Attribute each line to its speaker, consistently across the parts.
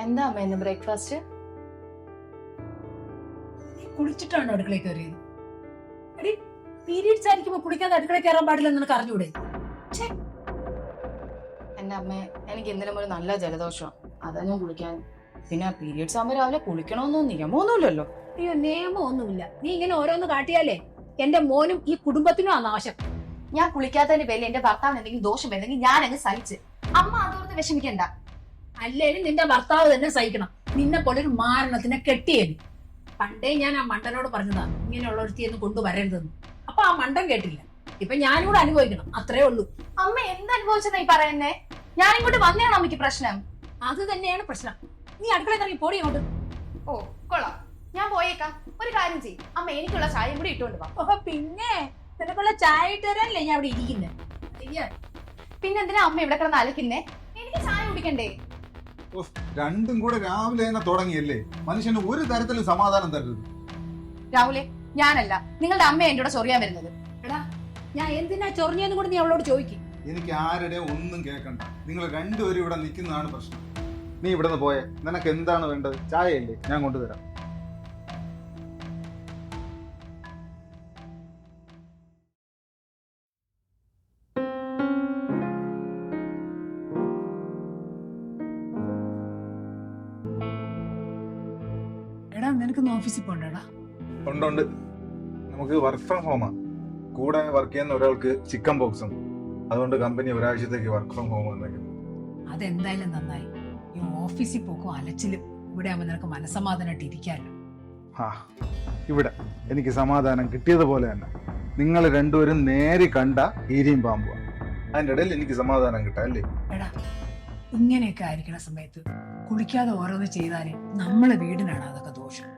Speaker 1: എന്താ അമ്മ ഇന്ന് ബ്രേക്ക്ഫാസ്റ്റ്?
Speaker 2: കുളിച്ചിട്ടാണ് അടുക്കളയിൽ കയറിയത്. എടി, പീരീഡ്സ് ആയിരിക്കുമ്പോ കുളിക്കാതെ അടുക്കളയിൽ കയറാൻ പാടില്ലെന്ന് നിനക്ക് അറിഞ്ഞൂടെ?
Speaker 1: എന്റെ അമ്മ, എനിക്ക് ഇന്നലെ ഒരു നല്ല ജലദോഷം, അതാ ഞാൻ കുളിക്കാൻ. പിന്നെ പീരീഡ്സ് ആകുമ്പോ രാവിലെ കുളിക്കണമെന്നോ നിയമമൊന്നുമില്ലല്ലോ.
Speaker 2: അയ്യോ, നിയമമൊന്നുമില്ല. നീ ഇങ്ങനെ ഓരോന്ന് കാട്ടിയാലേ എന്റെ മോനും ഈ കുടുംബത്തിനും ആ നാശം.
Speaker 1: ഞാൻ കുളിക്കാത്തതിന്റെ പേരിൽ എന്റെ ഭർത്താവിന് എന്തെങ്കിലും ദോഷം വരുന്നെങ്കിൽ ഞാൻ അങ്ങ് സഹിച്ച്. അമ്മ അതോർത്ത് വിഷമിക്കണ്ട.
Speaker 2: അല്ലേലും നിന്റെ ഭർത്താവ് തന്നെ സഹിക്കണം. നിന്നെ പോലെ ഒരു മാരണത്തിനെ കെട്ടിയേന്. പണ്ടേ ഞാൻ ആ മണ്ടനോട് പറഞ്ഞതാ ഇങ്ങനെയുള്ള ഒരുത്തിയൊന്നും കൊണ്ടുവരരുതെന്ന്. അപ്പൊ ആ മണ്ടൻ കേട്ടില്ല. ഇപ്പൊ ഞാനും കൂടെ അനുഭവിക്കണം, അത്രേ ഉള്ളൂ.
Speaker 1: അമ്മ എന്തനുഭവിച്ചെന്നാ ഈ പറയുന്നേ? ഞാൻ ഇങ്ങോട്ട് വന്നേണോ അമ്മയ്ക്ക് പ്രശ്നം?
Speaker 2: അത് തന്നെയാണ് പ്രശ്നം. നീ അടുക്കളയിൽ ഇറങ്ങി പോടി അങ്ങോട്ട്.
Speaker 1: ഓ കൊള്ളാം, ഞാൻ പോയേക്കാം. ഒരു കാര്യം ചെയ്യും അമ്മ, എനിക്കുള്ള ചായയും കൂടി ഇട്ടുകൊണ്ട് വാ.
Speaker 2: ഓഹോ, പിന്നെ നിനക്കുള്ള ചായ ഇട്ട് തരാനല്ലേ ഞാൻ അവിടെ ഇരിക്കുന്നത്.
Speaker 1: പിന്നെ എന്തിനാ അമ്മ ഇവിടെ കിടന്ന് അലക്കുന്നേ? എനിക്ക് ചായ കുടിക്കണ്ടേ?
Speaker 3: രണ്ടും കൂടെ രാവിലെ തന്നെ തുടങ്ങിയല്ലേ? മനുഷ്യന് ഒരു തരത്തിലും സമാധാനം തരരുത്.
Speaker 1: രാഹുലെ, ഞാനല്ല, നിങ്ങളുടെ അമ്മ എന്റെ കൂടെ ചൊറിയാൻ വരുന്നത്.
Speaker 2: എടാ, ഞാൻ എന്തിനാ ചൊറിഞ്ഞെന്ന് കൂടെ നീ അവളോട് ചോദിക്കും.
Speaker 3: എനിക്ക് ആരുടെ ഒന്നും കേൾക്കണ്ട. നിങ്ങൾ രണ്ടുപേരും ഇവിടെ നിൽക്കുന്നതാണ് പ്രശ്നം. നീ ഇവിടെ നിന്ന് പോയേ. നിനക്ക് എന്താണ് വേണ്ടത്? ചായയല്ലേ, ഞാൻ കൊണ്ടുതരാം.
Speaker 2: എടാ, നിനക്ക് ഓഫീസിൽ പോണ്ടടാ?
Speaker 3: ഉണ്ട്. നമുക്ക് വർക്ക് ഫ്രം ഹോമാണ്. കൂടെ വർക്ക് ചെയ്യുന്ന ഒരാൾക്ക് ചിക്കൻ ബോക്സും, അതുകൊണ്ട് കമ്പനി ഒരാഴ്ചത്തേക്ക് വർക്ക് ഫ്രം ഹോം വന്നേക്കുന്നു.
Speaker 2: അതെന്തായാലും നന്നായി. ഈ ഓഫീസിൽ പോക്കും അലച്ചിലും ഇവിടെ ആവുമ്പോ നിനക്ക് മനസ്സമാധാനമായിട്ട് ഇരിക്കാമല്ലോ.
Speaker 3: ആ, ഇവിടെ എനിക്ക് സമാധാനം കിട്ടിയതുപോലെ തന്നെ നിങ്ങൾ രണ്ടുപേരും നേരി കണ്ട ഈരിയും പാമ്പുവാ. അതിന്റെ ഇടയിൽ എനിക്ക് സമാധാനം കിട്ടാം അല്ലേ?
Speaker 2: എടാ, ഇങ്ങനെയൊക്കെ ആയിരിക്കണ സമയത്ത് കുളിക്കാതെ ഓരോന്ന് ചെയ്താല് നമ്മളെ വീടിനാണ് അതൊക്കെ ദോഷം.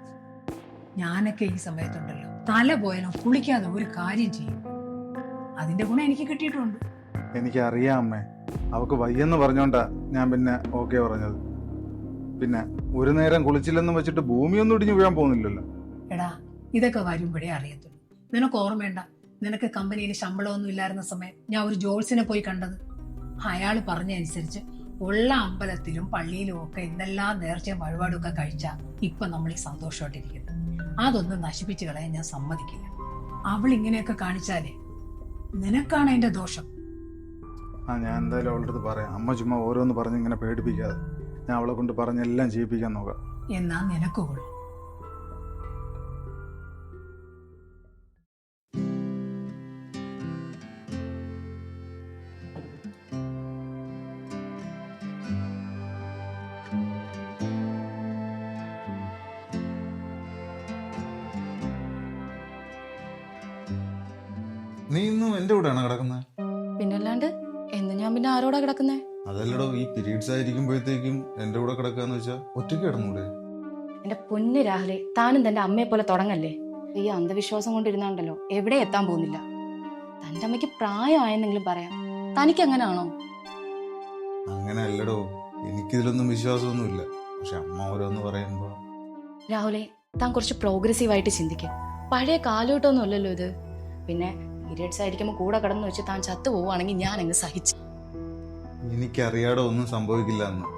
Speaker 2: ഞാനൊക്കെ ഈ സമയത്തുണ്ടല്ലോ, തല പോയാലും കുളിക്കാതെ ഒരു കാര്യം ചെയ്യും. അതിന്റെ ഗുണം എനിക്ക് കിട്ടിയിട്ടുണ്ട്.
Speaker 3: എനിക്കറിയാം അമ്മേ, അവക്ക് വയ്യെന്ന് പറഞ്ഞോണ്ടാ ഞാൻ പിന്നെ ഓക്കെ പറഞ്ഞത്. പിന്നെ ഒരു നേരം കുളിച്ചില്ലെന്ന് വെച്ചിട്ട് ഭൂമിയൊന്നും ഇടിഞ്ഞു വീഴാൻ പോകുന്നില്ലല്ലോ.
Speaker 2: എടാ, ഇതൊക്കെ വരുമ്പോഴേ അറിയത്തുള്ളൂ. നിനക്ക് ഓർമ്മയുണ്ട, നിനക്ക് കമ്പനിയിൽ ശമ്പളമൊന്നും ഇല്ലായിരുന്ന സമയം ഞാൻ ഒരു ജോൾസിനെ പോയി കണ്ടത്. അയാൾ പറഞ്ഞനുസരിച്ച് ഉള്ള അമ്പലത്തിലും പള്ളിയിലും ഒക്കെ എന്തെല്ലാം നേർച്ചയും വഴിപാടും ഒക്കെ കഴിച്ചാ ഇപ്പൊ നമ്മൾ ഈ സന്തോഷമായിട്ടിരിക്കുന്നത്. അതൊന്നും നശിപ്പിച്ചു കളയാൻ ഞാൻ സമ്മതിക്കില്ല. അവൾ ഇങ്ങനെയൊക്കെ കാണിച്ചാലേ നിനക്കാണ് അതിന്റെ ദോഷം.
Speaker 3: ഞാൻ എന്തായാലും അവളുടെ അടുത്ത് പറയാം. അമ്മ ചുമ്മാ ഓരോന്ന് പറഞ്ഞ് ഇങ്ങനെ പേടിപ്പിക്കാതെ ഞാൻ അവളെ കൊണ്ട് പറഞ്ഞെല്ലാം ചെയ്യിപ്പിക്കാൻ നോക്കാം.
Speaker 2: എന്നാ നിനക്ക് കൊള്ളു.
Speaker 3: നീ ഇന്നും എന്റെ കൂടെയാണ് കിടക്കുന്നത്?
Speaker 1: പിന്നല്ലാണ്ട് എന്ന് ഞാൻ പിന്നെ ആരോടാ കിടക്കുന്നേ?
Speaker 3: അതല്ലടോ, ഈ പീരീഡ്സ് ആയിരിക്കുമ്പോഴത്തേക്കും എന്റെ കൂടെ കിടക്കാന്ന് വെച്ചാ ഒറ്റയ്ക്ക് കിടന്നൂടെ?
Speaker 1: എന്റെ പൊന്ന് രാഹുലെ, താനും തന്റെ അമ്മയെ പോലെ തുടങ്ങല്ലേ. ഈ അന്ധവിശ്വാസം കൊണ്ടിരുന്നാണ്ടല്ലോ എവിടെ എത്താൻ പോകുന്നില്ല. തന്റെ അമ്മയ്ക്ക് പ്രായമായെന്നെങ്കിലും പറയാം. തനിക്ക് അങ്ങനാണോ?
Speaker 3: അങ്ങനെ അല്ലടോ, എനിക്കിതിലൊന്നും വിശ്വാസമൊന്നുമില്ല. പക്ഷെ അമ്മ ഓരോന്ന് പറയുമ്പോ.
Speaker 1: രാഹുലെ, താൻ കുറച്ച് പ്രോഗ്രസീവായിട്ട് ചിന്തിക്കും. പഴയ കാലഘട്ടമൊന്നും അല്ലല്ലോ ഇത്. പിന്നെ പീരിയഡ്സ് ആയിരിക്കുമ്പോൾ കൂടെ കിടന്നു വെച്ച് താൻ ചത്തു പോവുകയാണെങ്കിൽ ഞാൻ അങ്ങ് സഹിച്ചു.
Speaker 3: എനിക്കറിയാടോ ഒന്നും സംഭവിക്കില്ല എന്ന്.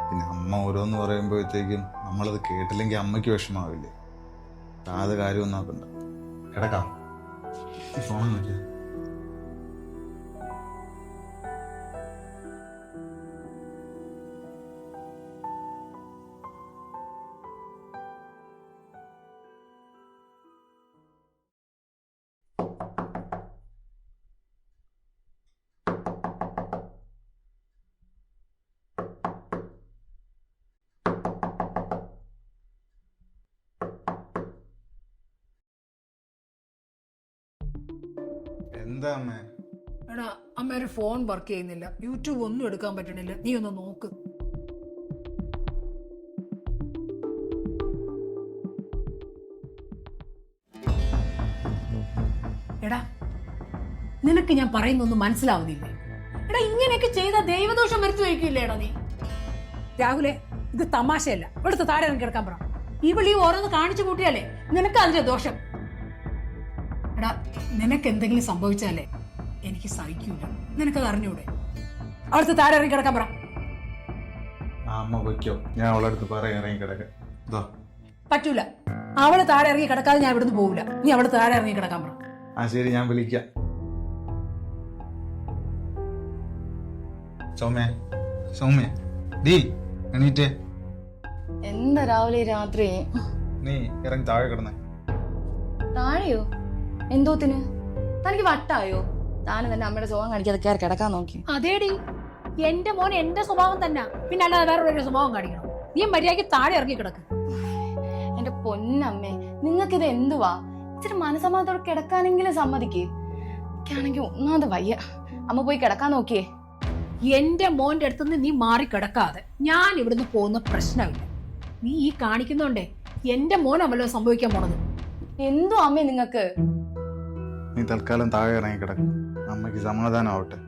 Speaker 3: പിന്നെ അമ്മ ഓരോന്ന് പറയുമ്പോഴത്തേക്കും നമ്മളത് കേട്ടില്ലെങ്കിൽ അമ്മയ്ക്ക് വിഷമാവില്ലേ? അത് കാര്യമൊന്നും നോക്കണ്ട. കിടക്കാം. ഫോൺ നോക്കിയ എന്താ അമ്മേ?
Speaker 2: എടാ, അമ്മ ഒരു ഫോൺ വർക്ക് ചെയ്യുന്നില്ല, യൂട്യൂബ് ഒന്നും എടുക്കാൻ പറ്റണില്ല. നീ ഒന്ന് നോക്ക്. എടാ, നിനക്ക് ഞാൻ പറയുന്നൊന്നും മനസ്സിലാവുന്നില്ലേ? എടാ, ഇങ്ങനെയൊക്കെ ചെയ്താൽ ദൈവദോഷം വരുത്തി വയ്ക്കില്ലേ? എടാ നീ രാഹുലെ, ഇത് തമാശയല്ല. ഇവിടുത്തെ താഴെ ഇറങ്ങി കിടക്കാൻ പറ. ഈ വിളി ഓരോന്ന് കാണിച്ചു കൂട്ടിയാലേ നിനക്ക് അതിന്റെ ദോഷം. എടാ, നിനക്ക് എന്തെങ്കിലും സംഭവിച്ചാലേ എനിക്ക് സഹിക്കൂല. നിനക്കത് അറിഞ്ഞൂടെ? അവിടുത്തെ താഴെ ഇറങ്ങി കിടക്കാൻ പറ.
Speaker 3: ആ അമ്മ പൊയ്ക്കോ, ഞാൻ അവളുടെ അടുത്ത് പറയാൻ ഇറങ്ങി കിടക്കാം. ഇതോ.
Speaker 2: പറ്റൂല, അവള് താഴെ ഇറങ്ങി കിടക്കാതെ ഞാൻ ഇവിടുന്ന് പോവില്ല. നീ അവള് താഴെ ഇറങ്ങി കിടക്കാൻ പറ.
Speaker 3: ആ ശരി, ഞാൻ വിളിക്കാം. സൗമ്യ, സൗമ്യ, ഡീ എണീറ്റേ.
Speaker 1: എന്താ രാവിലെ രാത്രി?
Speaker 3: നീ ഇറങ്ങി താഴെ കിടന്നേ.
Speaker 1: താഴെയോ? എന്തോത്തിന്? തനിക്ക് വട്ടായോ? താനും തന്നെ അമ്മയുടെ സ്വഭാവം കാണിക്കാതെ കയറി കിടക്കാൻ നോക്കി.
Speaker 2: അതേടി, എന്റെ മോൻ എന്റെ സ്വഭാവം തന്നെ, പിന്നെ അല്ലാതെ വേറെ സ്വഭാവം കാണിക്കണം. നീ മര്യാദയ്ക്ക് താഴെ ഇറങ്ങി കിടക്ക്.
Speaker 1: എന്റെ പൊന്നമ്മേ, നിങ്ങൾക്കിത് എന്തുവാ? ഇച്ചിരി മനസമാധാനത്തോടെ കിടക്കാനെങ്കിലും സമ്മതിക്കേ. എനിക്കാണെങ്കിൽ ഒന്നാമത് വയ്യ. അമ്മ പോയി കിടക്കാൻ നോക്കിയേ.
Speaker 2: എന്റെ മോന്റെ അടുത്തുനിന്ന് നീ മാറി കിടക്കാതെ ഞാൻ ഇവിടുന്ന് പോകുന്ന പ്രശ്നമില്ല. നീ ഈ കാണിക്കുന്നോണ്ടേ എന്റെ മോനല്ലോ സംഭവിക്കാൻ പോണത്.
Speaker 1: എന്തോ അമ്മേ നിങ്ങക്ക്?
Speaker 3: നീ തൽക്കാലം താഴെ ഇറങ്ങി കിടക്കും, അമ്മയ്ക്ക് സമാധാനം ആവട്ടെ.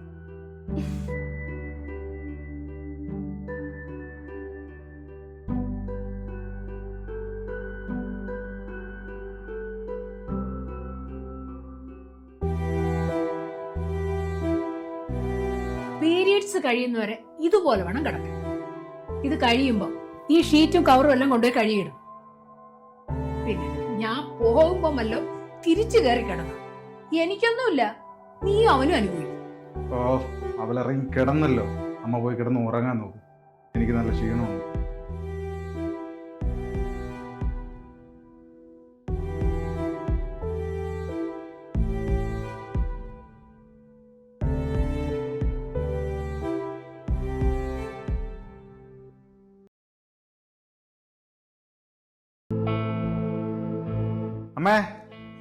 Speaker 2: പീരിയഡ്സ് കഴിയുന്നവരെ ഇതുപോലെ വേണം കിടക്കാൻ. ഇത് കഴിയുമ്പോ ഈ ഷീറ്റും കവറും എല്ലാം കൊണ്ടുപോയി കഴുകിയിടും. പിന്നെ ഞാൻ പോകുമ്പോമല്ലോ തിരിച്ചു കയറി കിടന്നു. എനിക്കൊന്നുമില്ല, നീ അവനും അനുഭവിക്കും.
Speaker 3: ഓ, അവളിറങ്ങി കിടന്നല്ലോ, അമ്മ പോയി കിടന്ന് ഉറങ്ങാൻ നോക്കും. എനിക്ക് നല്ല ക്ഷീണമുണ്ട്. അമ്മേ,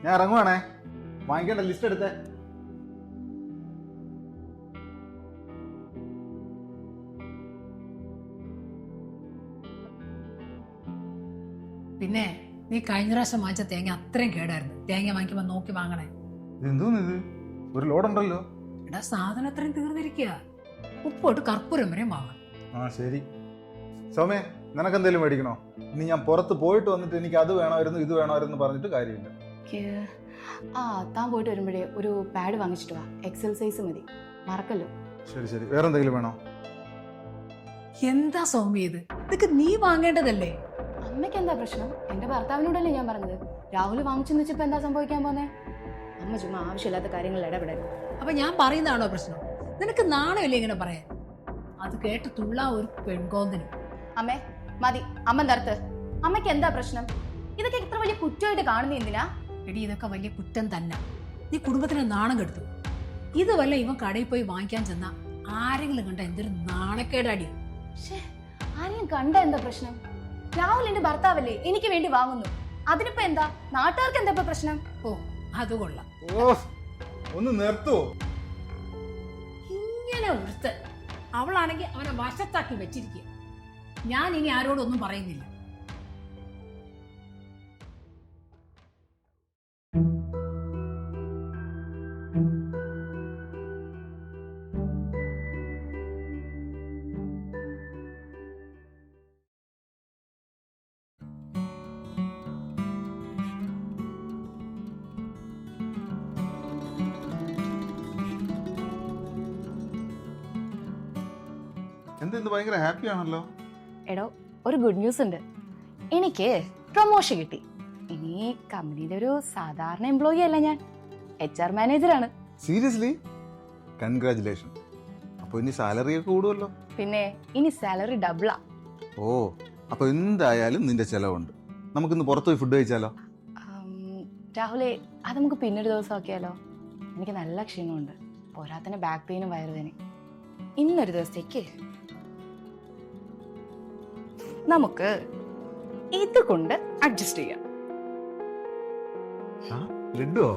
Speaker 3: ഞാൻ ഇറങ്ങുവാണേ. വാങ്ങിക്കേണ്ട ലിസ്റ്റ് എടുത്തേ.
Speaker 2: പിന്നെ നീ കഴിഞ്ഞ പ്രാവശ്യം വാങ്ങിച്ച തേങ്ങ അത്രയും കേടായിരുന്നു. തേങ്ങ വാങ്ങിക്കുമ്പോ നോക്കി വാങ്ങണേ.
Speaker 3: എന്തോന്ന് ഇത്? ഒരു ലോഡുണ്ടല്ലോ.
Speaker 2: എടാ, സാധനം അത്രയും തീർന്നിരിക്കുക. ഉപ്പോട്ട് കർപ്പൂരം വരെ വാങ്ങണം.
Speaker 3: ആ ശരി. സൗമ്യ, നിനക്കെന്തേലും മേടിക്കണോ? ഇനി ഞാൻ പുറത്ത് പോയിട്ട് വന്നിട്ട് എനിക്ക് അത് വേണമായിരുന്നു ഇത് വേണമായിരുന്നു പറഞ്ഞിട്ട് കാര്യമില്ല.
Speaker 1: താൻ പോയിട്ട് വരുമ്പോഴേ ഒരു പാഡ് വാങ്ങിച്ചിട്ട് വാ. എക്സൽ സൈസ് മതി, മറക്കല്ലോ.
Speaker 3: ശരി ശരി. വേറെ എന്തെങ്കിലും വേണോ?
Speaker 2: എന്താ സൗമ്യ ഇത്? ഇതൊക്കെ നീ വാങ്ങേണ്ടതല്ലേ?
Speaker 1: അമ്മയ്ക്ക് എന്താ പ്രശ്നം? എന്റെ ഭർത്താവിനോടല്ലേ ഞാൻ പറഞ്ഞത്. രാഹുൽ വാങ്ങിച്ചെന്ന് വെച്ചപ്പോ എന്താ സംഭവിക്കാൻ പോന്നെ? അമ്മ ചുമ്മാ ആവശ്യമില്ലാത്ത കാര്യങ്ങളിൽ ഇടപെടരുത്.
Speaker 2: അപ്പൊ ഞാൻ പറയുന്നതാണോ പ്രശ്നം? നിനക്ക് നാണമില്ലേ ഇങ്ങനെ പറയാൻ? അത് കേട്ട് തുള്ള ഒരു പെൺകോന്തിന്.
Speaker 1: അമ്മേ മതി, അമ്മ നിർത്ത്. അമ്മയ്ക്ക് എന്താ പ്രശ്നം? ഇതൊക്കെ ഇത്ര വലിയ കുറ്റമായിട്ട് കാണുന്ന എന്തിനാ?
Speaker 2: എടി, ഇതൊക്കെ വലിയ കുറ്റം തന്നെ. നീ കുടുംബത്തിന് നാണം കെടുത്തു. ഇത് വല്ല ഇവൻ കടയിൽ പോയി വാങ്ങിക്കാൻ ചെന്നാ ആരെങ്കിലും കണ്ട എന്തൊരു നാണക്കേടാടി.
Speaker 1: ആരെയും കണ്ട എന്താ പ്രശ്നം? രാഹുൽ എന്റെ ഭർത്താവല്ലേ, എനിക്ക് വേണ്ടി വാങ്ങുന്നു. അതിനിപ്പോ എന്താ? നാട്ടുകാർക്ക് എന്താ പ്രശ്നം?
Speaker 2: ഓ, അത് കൊള്ളാം.
Speaker 3: ഓ, ഒന്ന് നിർത്തുവോ?
Speaker 2: ഇങ്ങനെ ഒരുത്ത് അവളാണെങ്കിൽ അവനെ വശത്താക്കി വെച്ചിരിക്കുക. ഞാൻ ഇനി ആരോടൊന്നും പറയുന്നില്ല.
Speaker 3: എന്ത് ഭയങ്കര ഹാപ്പി ആണല്ലോ.
Speaker 1: എടോ, ഒരു ഗുഡ് ന്യൂസ് ഉണ്ട്. എനിക്ക് പ്രൊമോഷൻ കിട്ടി. ഇനി കമ്പനിയുടെ ഒരു സാധാരണ എംപ്ലോയി അല്ല, ഞാൻ HR മാനേജറാണ്.
Speaker 3: സീരിയസ്ലി? കൺഗ്രാറ്റുലേഷൻ. അപ്പൊ ഇനി സാലറി ഒക്കെ കൂടുമല്ലോ.
Speaker 1: പിന്നെ ഇനി സാലറി ഡബിളാ.
Speaker 3: ഓ, അപ്പൊ എന്തായാലും നിന്റെ ചെലവുണ്ട്. നമുക്കിന്ന് പുറത്തുപോയി ഫുഡ് കഴിച്ചാലോ?
Speaker 1: രാഹുലെ, അത് നമുക്ക് പിന്നൊരു ദിവസം ആക്കിയാലോ? എനിക്ക് നല്ല ക്ഷീണമുണ്ട്, പോരാത്തന്നെ ബാക്ക് പെയിനും വയറുവേദനയും. ഇന്നൊരു ദിവസത്തേക്ക് നമുക്ക് ഇതുകൊണ്ട് അഡ്ജസ്റ്റ് ചെയ്യാം.
Speaker 3: ലഡുവോ?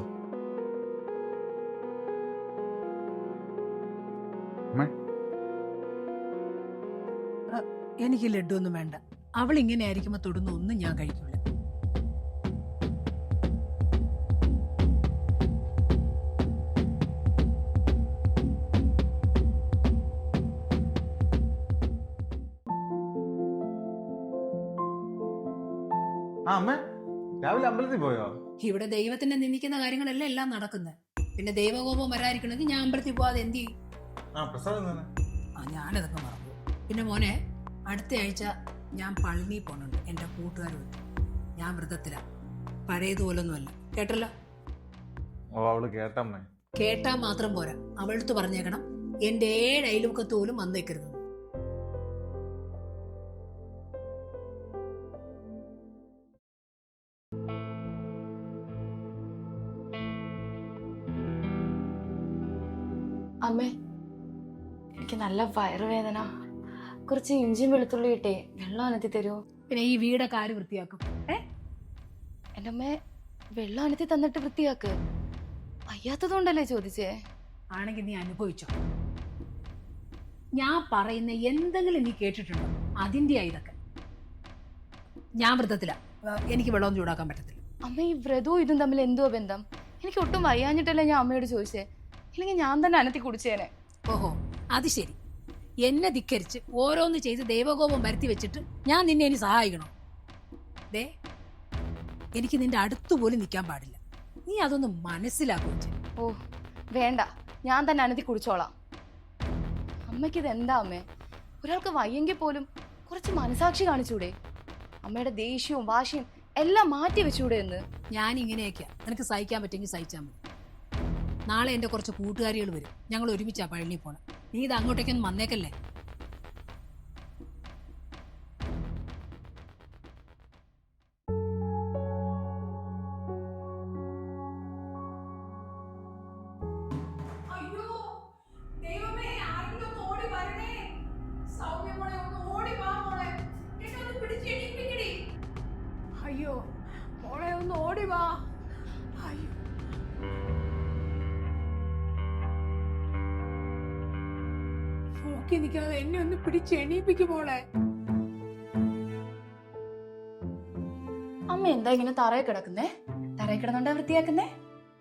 Speaker 2: എനിക്ക് ലഡു ഒന്നും വേണ്ട. അവൾ ഇങ്ങനെ ആയിരിക്കുമ്പോ തൊടുന്ന ഒന്നും ഞാൻ കഴിക്കില്ല.
Speaker 3: അമ്മ രാവിലെ അമ്പലത്തിൽ പോയോ?
Speaker 2: ഇവിടെ ദൈവത്തിനെ നിന്ദിക്കുന്ന കാര്യങ്ങളെല്ലാം എല്ലാം നടക്കുന്നത്. പിന്നെ ദൈവകോപം വരാതിരിക്കണമെങ്കിൽ ഞാൻ അമ്പലത്തിൽ പോവാതെ എന്ത് ചെയ്യും?
Speaker 3: പ്രസാദം
Speaker 2: ഞാനതൊക്കെ മറന്നു. പിന്നെ മോനെ, അടുത്ത ആഴ്ച ഞാൻ പളനി പോണുണ്ട് എൻ്റെ കൂട്ടുകാരുണ്ട്. ഞാൻ വ്രതത്തിലാണ്, പഴയതുപോലൊന്നുമല്ല. കേട്ടല്ലോ?
Speaker 3: ഓ അവള് കേട്ടമ്മേ.
Speaker 2: കേട്ടാ മാത്രം പോരാ, അവളടുത്ത് പറഞ്ഞേക്കണം എൻ്റെ 7 അയൽവക്കത്ത് പോലും വന്നേക്കരുത്.
Speaker 1: അമ്മേ, എനിക്ക് നല്ല വയറുവേദന. കുറച്ച് ഇഞ്ചിയും വെളുത്തുള്ളി ഇട്ടേ വെള്ളം അനത്തി തരുമോ?
Speaker 2: പിന്നെ ഈ വീടൊക്കെ ആര് വൃത്തിയാക്കും?
Speaker 1: എൻ്റെ അമ്മേ, വെള്ളം അനത്തി തന്നിട്ട് വൃത്തിയാക്ക്. വയ്യാത്തതുകൊണ്ടല്ലേ ചോദിച്ചേ?
Speaker 2: ആണെങ്കിൽ നീ അനുഭവിച്ചോ. ഞാൻ പറയുന്ന എന്തെങ്കിലും നീ കേട്ടിട്ടുണ്ടോ? അതിൻ്റെയാ ഇതൊക്കെ. ഞാൻ വ്രതത്തില, എനിക്ക് വെള്ളം ചൂടാക്കാൻ പറ്റത്തില്ല.
Speaker 1: അമ്മ, ഈ വ്രതവും ഇതും തമ്മിൽ എന്തോ ബന്ധം? എനിക്ക് ഒട്ടും വയ്യാഞ്ഞിട്ടല്ലേ ഞാൻ അമ്മയോട് ചോദിച്ചേ. ഇല്ലെങ്കിൽ ഞാൻ തന്നെ അനത്തി കുടിച്ചേനെ.
Speaker 2: ഓഹോ, അത് ശരി. എന്നെ ധിക്കരിച്ച് ഓരോന്ന് ചെയ്ത് ദൈവകോപം വരുത്തി വെച്ചിട്ട് ഞാൻ നിന്നെ ഇനി സഹായിക്കണോ? ദേ, എനിക്ക് നിന്റെ അടുത്തു പോലും നിൽക്കാൻ പാടില്ല. നീ അതൊന്ന് മനസ്സിലാക്കും.
Speaker 1: ഓ വേണ്ട, ഞാൻ തന്നെ അനത്തി കുടിച്ചോളാം. അമ്മയ്ക്കിത് എന്താ അമ്മേ? ഒരാൾക്ക് വയ്യെങ്കിൽ പോലും കുറച്ച് മനസാക്ഷി കാണിച്ചൂടെ? അമ്മയുടെ ദേഷ്യവും വാശിയും എല്ലാം മാറ്റി വെച്ചൂടെ എന്ന്?
Speaker 2: ഞാൻ ഇങ്ങനെയൊക്കെയാ. നിനക്ക് സഹിക്കാൻ പറ്റുമെങ്കിൽ സഹിച്ചാൽ മതി. നാളെ എൻ്റെ കുറച്ച് കൂട്ടുകാരികൾ വരും. ഞങ്ങൾ ഒരുമിച്ചാ പഴനി പോണം. നീ ഇത് അങ്ങോട്ടേക്കൊന്നും വന്നേക്കല്ലേ. അയ്യോ മോളെ, ഒന്ന് ഓടി വാ. അയ്യോ, നോക്കി നിൽക്കാതെ എന്നെ ഒന്ന് പിടിച്ച് എണീപ്പിക്കും മോളെ.
Speaker 1: അമ്മ എന്താ ഇങ്ങനെ തറയിൽ കിടക്കുന്നേ? തറയിൽ കിടന്നുണ്ടാ വൃത്തിയാക്കുന്നേ?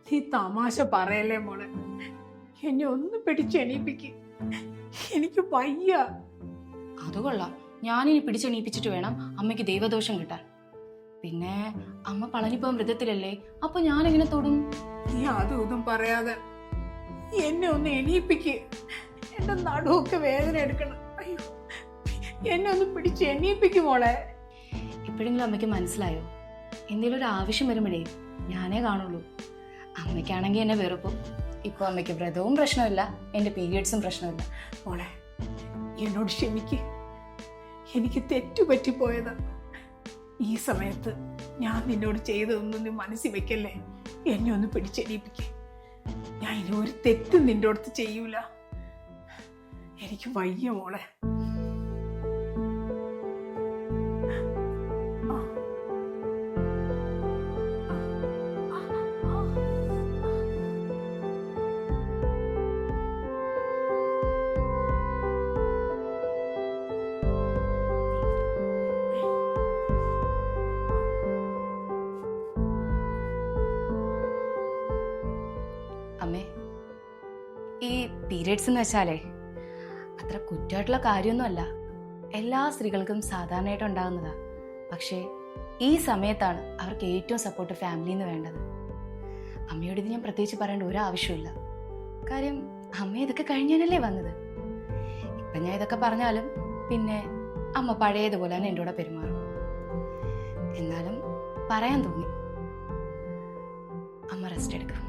Speaker 2: നീ തമാശ പറയല്ലേ മോളെ. എന്നെ ഒന്ന് പിടിച്ച് എണീപ്പിക്ക്. എനിക്ക് വയ്യ.
Speaker 1: അത് കൊള്ളാം. ഞാനിനി പിടിച്ചെണീപ്പിച്ചിട്ട് വേണം അമ്മയ്ക്ക് ദൈവദോഷം കിട്ടാൻ. പിന്നെ അമ്മ പളനിപ്പോൻ വ്രതത്തിലല്ലേ, അപ്പൊ ഞാനെങ്ങനെ തൊടും?
Speaker 2: നീ അതും ഇതും പറയാതെ എന്നെ ഒന്ന് എണീപ്പിക്ക്. എന്റെ നടുവൊക്കെ വേദന എടുക്കണം. അയ്യോ, എന്നെ ഒന്ന് പിടിച്ച് എണീപ്പിക്കും മോളെ.
Speaker 1: ഇപ്പോഴെങ്കിലും അമ്മയ്ക്ക് മനസ്സിലായോ? എന്തെങ്കിലും ഒരു ആവശ്യം വരുമ്പോഴേ ഞാനേ കാണുള്ളൂ. അമ്മയ്ക്കാണെങ്കിൽ എന്നെ വെറുപ്പും. ഇപ്പൊ അമ്മയ്ക്ക് വ്രതവും പ്രശ്നമില്ല, എന്റെ പീരിയഡ്സും പ്രശ്നമില്ല.
Speaker 2: മോളെ, എന്നോട് ക്ഷമിക്ക്. എനിക്ക് തെറ്റുപറ്റിപ്പോയതാ. ഈ സമയത്ത് ഞാൻ നിന്നോട് ചെയ്തതൊന്നും നീ മനസ്സിൽ വെക്കല്ലേ. എന്നെ ഒന്ന് പിടിച്ചെണീപ്പിക്കേ. ഞാൻ ഇനി ഒരു തെറ്റും നിന്റെ അടുത്ത് ചെയ്യൂല. എനിക്ക് വയ്യ മോളെ.
Speaker 1: അമ്മേ, ഈ പീരിയഡ്സ് എന്ന് വെച്ചാലേ അത്ര കുറ്റമായിട്ടുള്ള കാര്യമൊന്നുമല്ല. എല്ലാ സ്ത്രീകൾക്കും സാധാരണയായിട്ട് ഉണ്ടാകുന്നതാ. പക്ഷേ ഈ സമയത്താണ് അവർക്ക് ഏറ്റവും സപ്പോർട്ട് ഫാമിലിന്ന് വേണ്ടത്. അമ്മയോട് ഇത് ഞാൻ പ്രത്യേകിച്ച് പറയേണ്ട ഒരു ആവശ്യമില്ല. കാര്യം അമ്മ ഇതൊക്കെ കഴിഞ്ഞാലല്ലേ വന്നത്. ഇപ്പൊ ഞാൻ ഇതൊക്കെ പറഞ്ഞാലും പിന്നെ അമ്മ പഴയതുപോലെ തന്നെ എൻ്റെ കൂടെ പെരുമാറും. എന്നാലും പറയാൻ തോന്നി. അമ്മ റെസ്റ്റ് എടുക്കും.